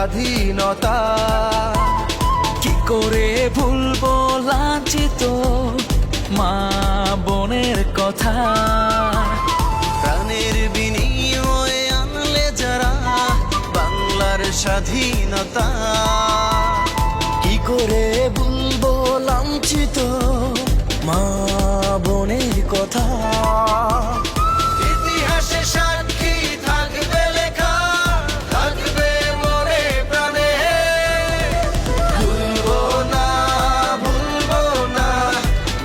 স্বাধীনতা। কি করে ভুলবো লাঞ্ছিত মা বোনের কথা, প্রাণের বিনিময়ে আনলে যারা বাংলার স্বাধীনতা। কি করে ভুলবো লাঞ্ছিত মা বোনের কথা। ইতিহাসে সাক্ষী থাকবে লেখা, থাকবে মনে প্রাণে। ভুলবো না, ভুলবো না,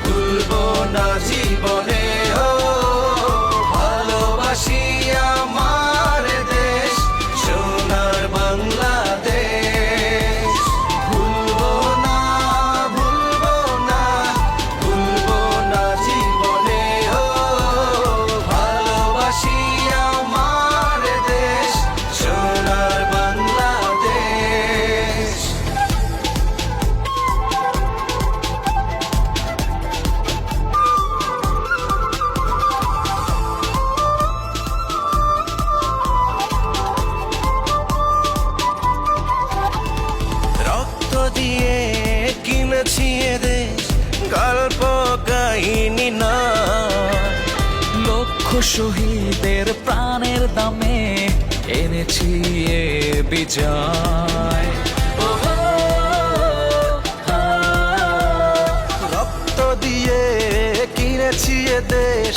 ভুলবো না জীবনে। ও ভালোবাসি আমার দেশ, সোনার বাংলাদেশ। ভুলবো না, ভুলবো না, ভুলবো না জীবনে। ও ভালোবাসি আমার দেশ, সোনার বাংলাদেশ। রক্ত দিয়ে কিনেছি এ দেশ, গল্প কাহিনী না। লক্ষ শহীদের প্রাণের দামে এনেছি এ বিজয়। রক্ত দিয়ে কিনেছি এ দেশ,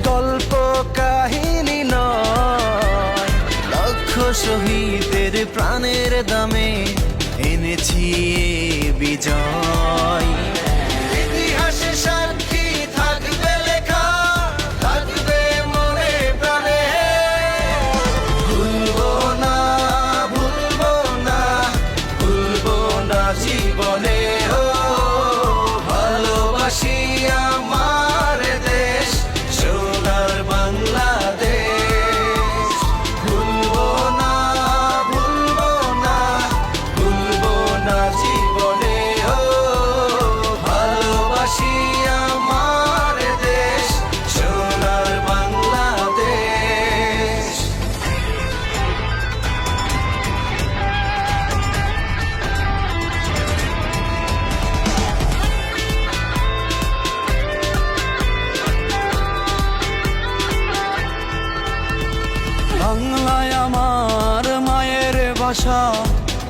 গল্প কাহিনী নয়। লক্ষ শহীদের প্রাণের দামে এনেছি এ বিজয়। ইতিহাসে সাক্ষী থাকবে লেখা, থাকবে মনে প্রাণে। ভুলবো না, ভুলবো না, ভুলবো না জীবনে। ও ভালোবাসি আমার দেশ, সোনার বাংলাদেশ। ভুলবো না, ভুলবো না, ভুলবো না জীবনে। ও ভালোবাসি আমার দেশ, সোনার বাংলাদেশ। বাংলায় আমার মায়ের ভাষা,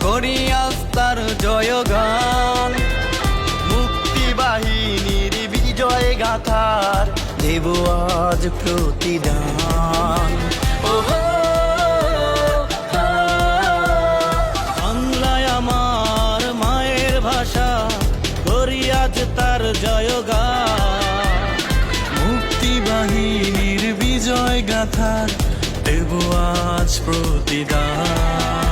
করি আজ তার জয়গান। মুক্তি বাহিনীর বিজয় গাথার দেব আজ প্রতিদান। বাংলায় আমার মায়ের ভাষা, করি আজ তার জয়গান। মুক্তি বাহিনীর বিজয় গাথার দেব আজ প্রতিদান।